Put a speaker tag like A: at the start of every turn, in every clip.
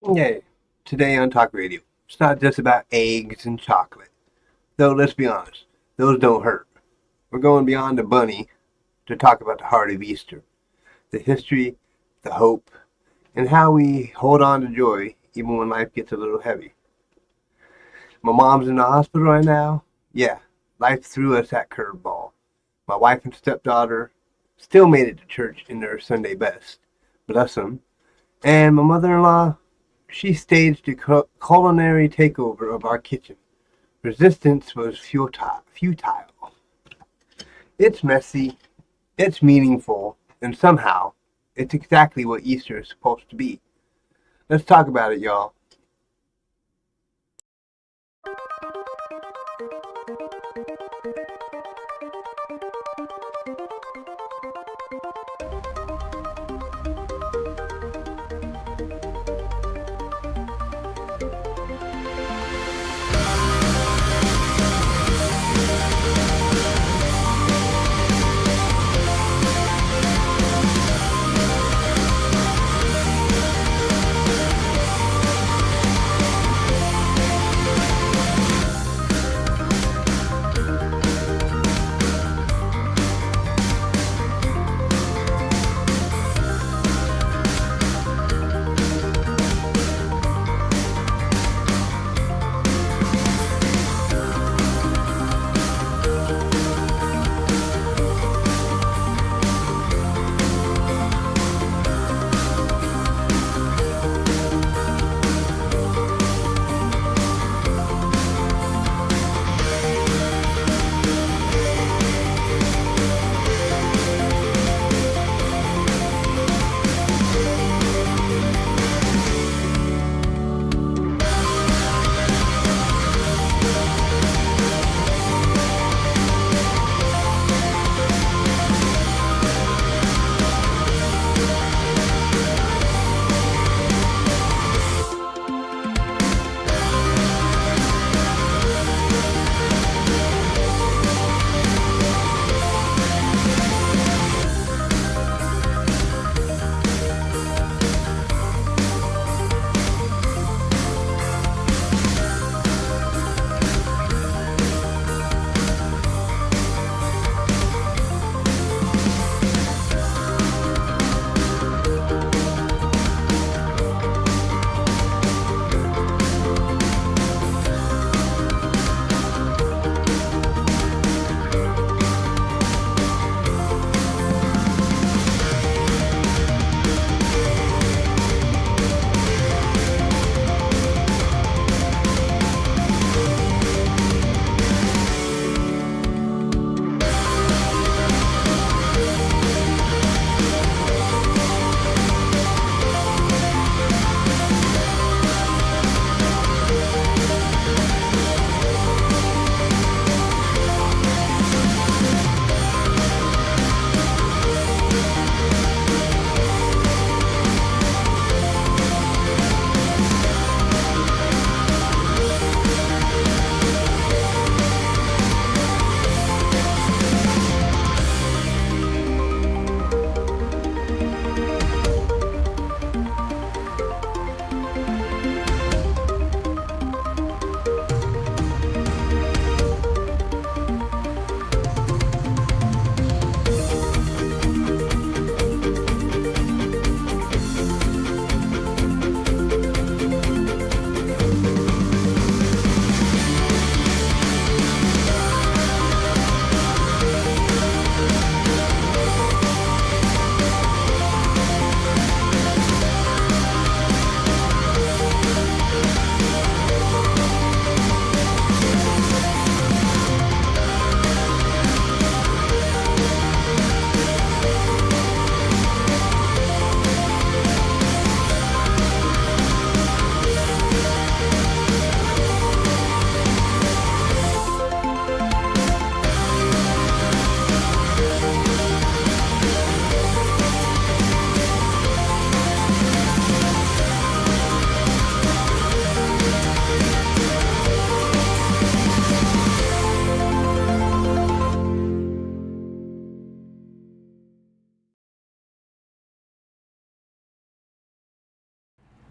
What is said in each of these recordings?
A: Yay. Today on Talk Radio, it's not just about eggs and chocolate. Though, let's be honest, those don't hurt. We're going beyond the bunny to talk about the heart of Easter, the history, the hope, and how we hold on to joy even when life gets a little heavy. My mom's in the hospital right now. Yeah, life threw us that curveball. My wife and stepdaughter still made it to church in their Sunday best. Bless them. And my mother-in-law, she staged a culinary takeover of our kitchen. Resistance was futile. It's messy, it's meaningful, and somehow, it's exactly what Easter is supposed to be. Let's talk about it, y'all.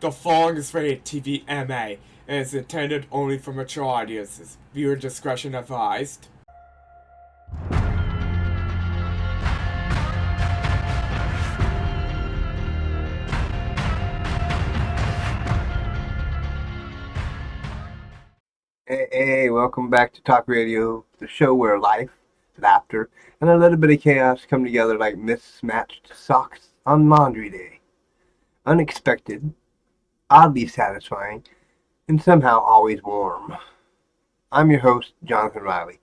B: The following is rated TV MA and is intended only for mature audiences. Viewer discretion advised.
A: Hey, welcome back to Talk Radio, the show where life, laughter, and a little bit of chaos come together like mismatched socks on laundry day. Unexpected, oddly satisfying, and somehow always warm. I'm your host, Jonathan Riley,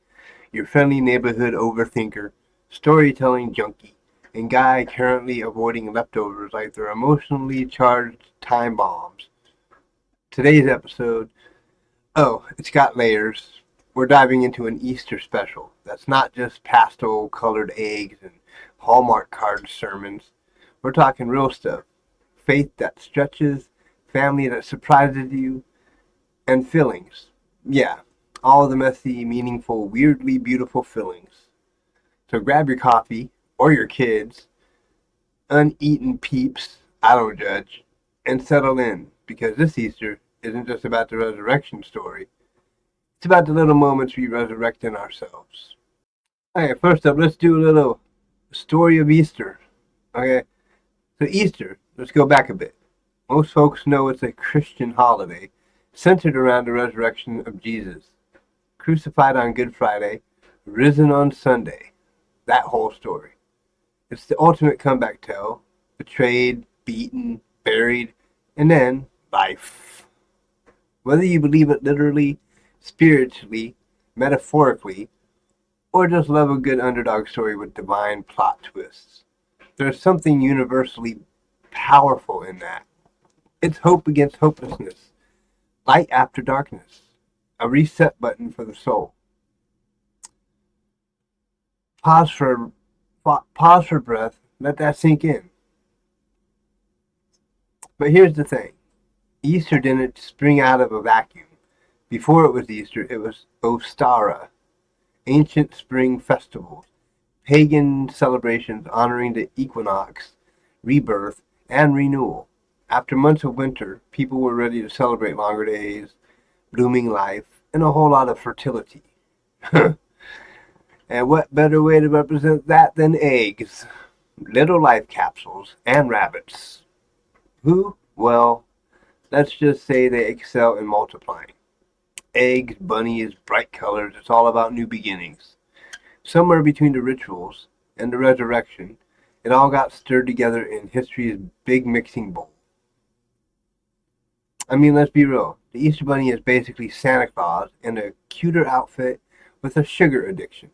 A: your friendly neighborhood overthinker, storytelling junkie, and guy currently avoiding leftovers like they're emotionally charged time bombs. Today's episode, it's got layers. We're diving into an Easter special that's not just pastel colored eggs and Hallmark card sermons. We're talking real stuff. Faith that stretches, family that surprises you, and feelings. Yeah, all the messy, meaningful, weirdly beautiful feelings. So grab your coffee, or your kids, uneaten peeps, I don't judge, and settle in, because this Easter isn't just about the resurrection story. It's about the little moments we resurrect in ourselves. Okay, first up, let's do a little story of Easter. Okay, so Easter, let's go back a bit. Most folks know it's a Christian holiday centered around the resurrection of Jesus, crucified on Good Friday, risen on Sunday. That whole story. It's the ultimate comeback tale. Betrayed, beaten, buried, and then life. Whether you believe it literally, spiritually, metaphorically, or just love a good underdog story with divine plot twists, there's something universally powerful in that. It's hope against hopelessness, light after darkness, a reset button for the soul. Pause for pause for breath, let that sink in. But here's the thing. Easter didn't spring out of a vacuum. Before it was Easter, it was Ostara, ancient spring festivals, pagan celebrations honoring the equinox, rebirth, and renewal. After months of winter, people were ready to celebrate longer days, blooming life, and a whole lot of fertility. And what better way to represent that than eggs, little life capsules, and rabbits? Who? Well, let's just say they excel in multiplying. Eggs, bunnies, bright colors, it's all about new beginnings. Somewhere between the rituals and the resurrection, it all got stirred together in history's big mixing bowl. I mean, let's be real. The Easter Bunny is basically Santa Claus in a cuter outfit with a sugar addiction.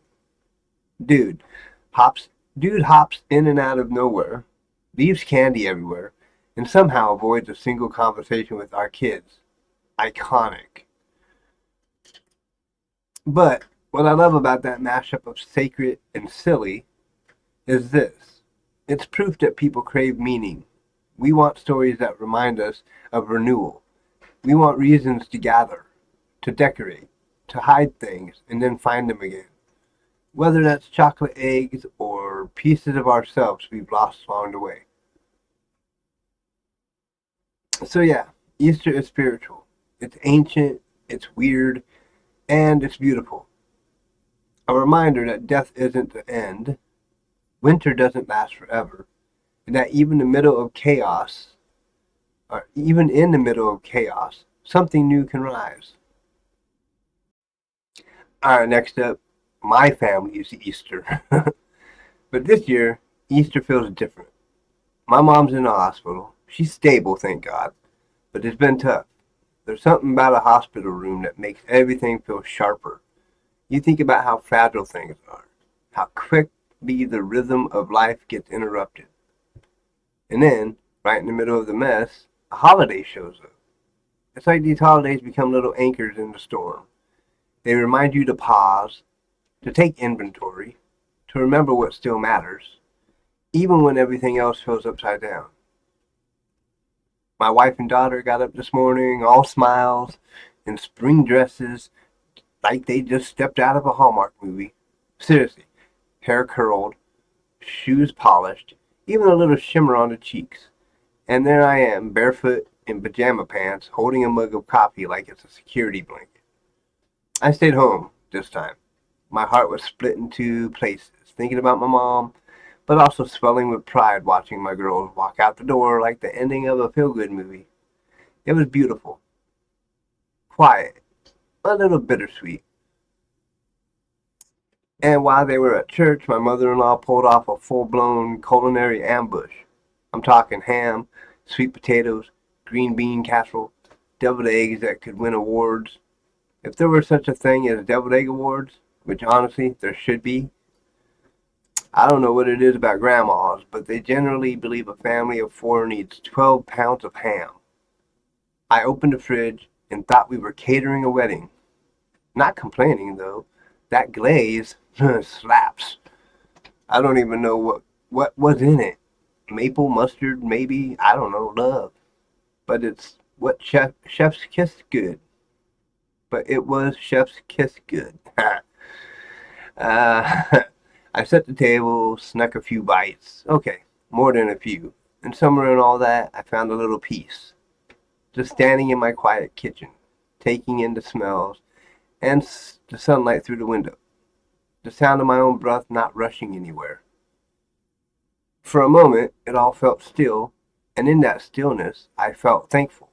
A: Dude hops dude hops in and out of nowhere, leaves candy everywhere, and somehow avoids a single conversation with our kids. Iconic. But what I love about that mashup of sacred and silly is this. It's proof that people crave meaning. We want stories that remind us of renewal. We want reasons to gather, to decorate, to hide things, and then find them again. Whether that's chocolate eggs or pieces of ourselves we've lost along the way. So yeah, Easter is spiritual. It's ancient, it's weird, and it's beautiful. A reminder that death isn't the end, winter doesn't last forever, and that even in the middle of chaos, something new can rise. Alright, next up, my family's Easter. But this year, Easter feels different. My mom's in the hospital. She's stable, thank God, but it's been tough. There's something about a hospital room that makes everything feel sharper. You think about how fragile things are, how quickly the rhythm of life gets interrupted. And then, right in the middle of the mess, a holiday shows up. It's like these holidays become little anchors in the storm. They remind you to pause, to take inventory, to remember what still matters, even when everything else feels upside down. My wife and daughter got up this morning, all smiles, in spring dresses, like they just stepped out of a Hallmark movie. Seriously, hair curled, shoes polished, even a little shimmer on the cheeks. And there I am, barefoot, in pajama pants, holding a mug of coffee like it's a security blanket. I stayed home this time. My heart was split in two places, thinking about my mom, but also swelling with pride watching my girls walk out the door like the ending of a feel-good movie. It was beautiful, quiet, a little bittersweet. And while they were at church, my mother-in-law pulled off a full-blown culinary ambush. I'm talking ham, sweet potatoes, green bean casserole, deviled eggs that could win awards. If there were such a thing as deviled egg awards, which honestly there should be, I don't know what it is about grandmas, but they generally believe a family of four needs 12 pounds of ham. I opened the fridge and thought we were catering a wedding. Not complaining though. That glaze slaps. I don't even know what was in it. Maple mustard, maybe. I don't know. Love, but it's what chef's kiss good. But it was chef's kiss good. I set the table, snuck a few bites. Okay, more than a few. And somewhere in all that, I found a little peace. Just standing in my quiet kitchen, taking in the smells and the sunlight through the window. The sound of my own breath not rushing anywhere. For a moment, it all felt still, and in that stillness, I felt thankful.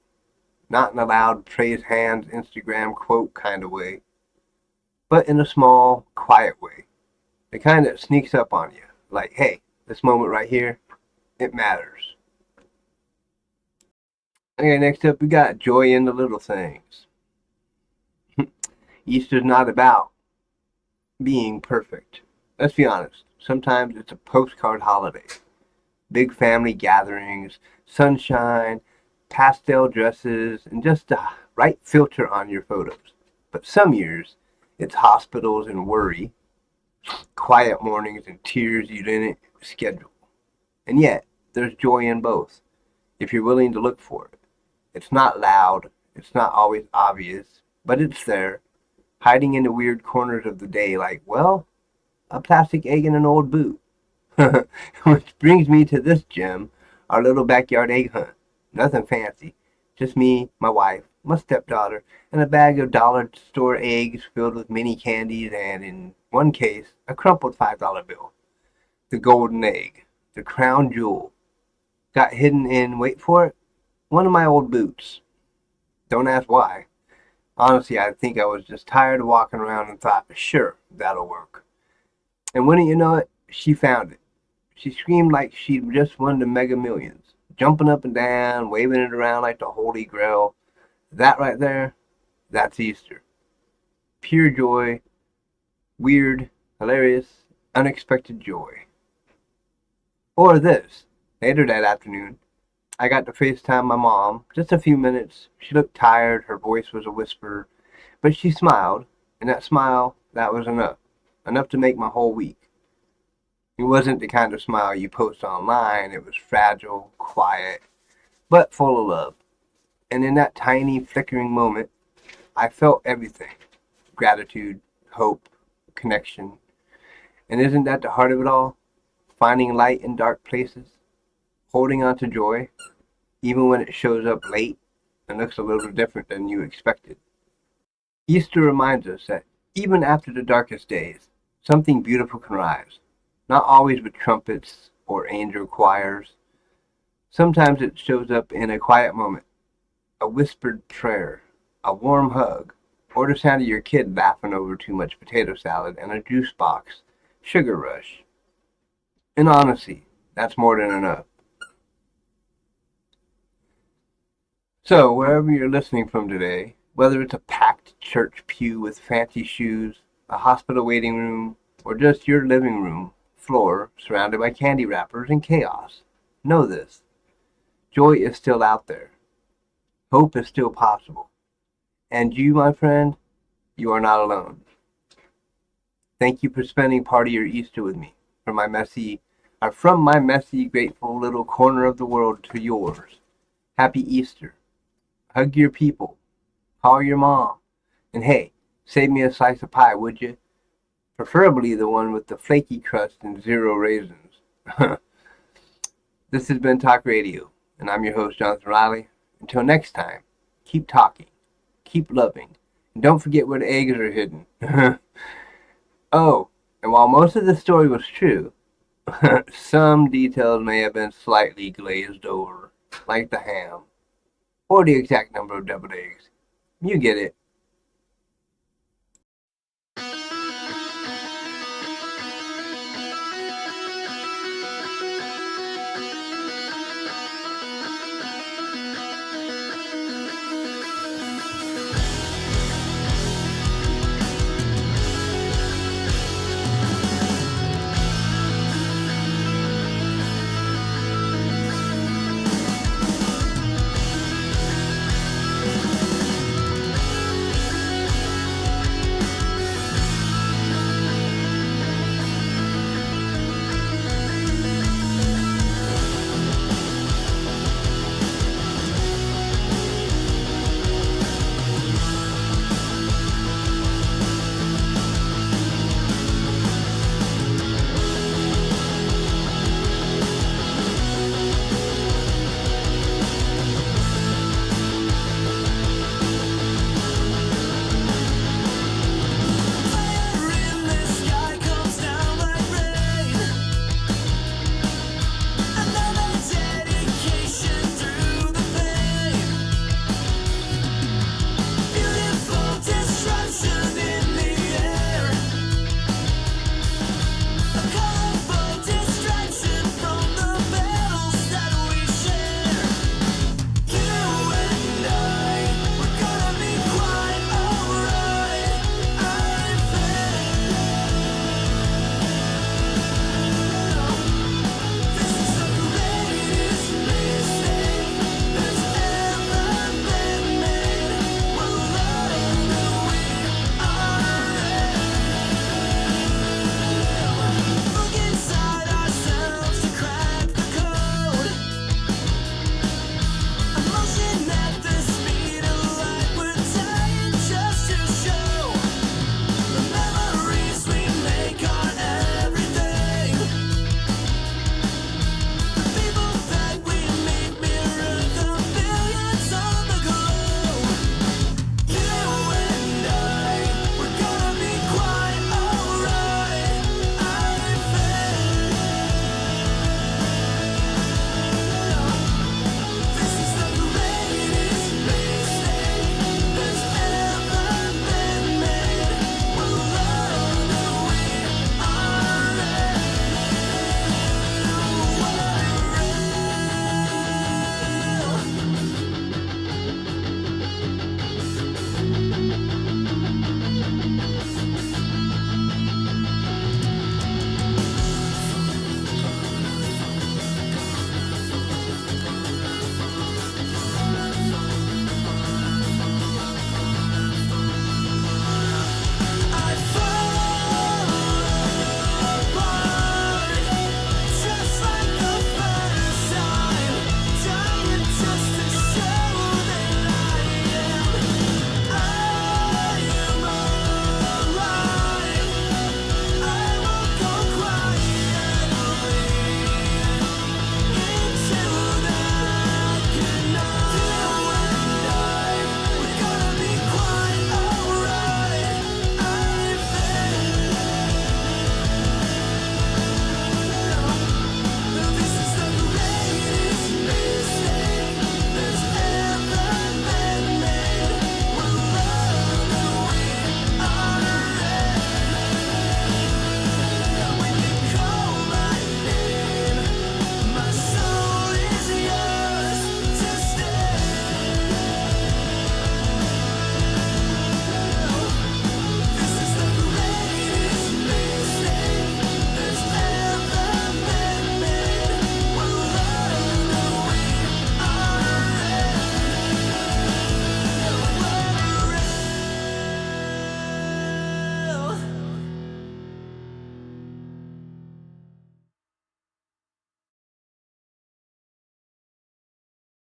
A: Not in a loud praise hands Instagram quote kind of way, but in a small, quiet way. The kind that sneaks up on you. Like, hey, this moment right here, it matters. Okay, next up we got joy in the little things. Easter's not about being perfect. Let's be honest. Sometimes it's a postcard holiday. Big family gatherings, sunshine, pastel dresses, and just the right filter on your photos. But some years, it's hospitals and worry, quiet mornings and tears you didn't schedule. And yet, there's joy in both, if you're willing to look for it. It's not loud, it's not always obvious, but it's there, hiding in the weird corners of the day like, well, a plastic egg in an old boot. Which brings me to this gem, our little backyard egg hunt. Nothing fancy. Just me, my wife, my stepdaughter, and a bag of dollar store eggs filled with mini candies and, in one case, a crumpled $5 bill. The golden egg. The crown jewel. Got hidden in, wait for it, one of my old boots. Don't ask why. Honestly, I think I was just tired of walking around and thought, sure, that'll work. And wouldn't you know it, she found it. She screamed like she'd just won the Mega Millions, jumping up and down, waving it around like the Holy Grail. That right there, that's Easter. Pure joy, weird, hilarious, unexpected joy. Or this. Later that afternoon, I got to FaceTime my mom, just a few minutes. She looked tired, her voice was a whisper, but she smiled, and that smile, that was enough. Enough to make my whole week. It wasn't the kind of smile you post online. It was fragile, quiet, but full of love. And in that tiny, flickering moment, I felt everything. Gratitude, hope, connection. And isn't that the heart of it all? Finding light in dark places? Holding on to joy, even when it shows up late and looks a little different than you expected. Easter reminds us that even after the darkest days, something beautiful can rise. Not always with trumpets or angel choirs. Sometimes it shows up in a quiet moment, a whispered prayer, a warm hug, or the sound of your kid laughing over too much potato salad and a juice box. Sugar rush. And honestly, that's more than enough. So, wherever you're listening from today, whether it's a packed church pew with fancy shoes, a hospital waiting room, or just your living room floor surrounded by candy wrappers and chaos, know this. Joy is still out there. Hope is still possible. And you, my friend, you are not alone. Thank you for spending part of your Easter with me. From my messy, grateful little corner of the world to yours. Happy Easter. Hug your people. Call your mom. And hey, save me a slice of pie, would you? Preferably the one with the flaky crust and zero raisins. This has been Talk Radio, and I'm your host, Jonathan Riley. Until next time, keep talking, keep loving, and don't forget where the eggs are hidden. Oh, and while most of the story was true, some details may have been slightly glazed over, like the ham, or the exact number of deviled eggs. You get it.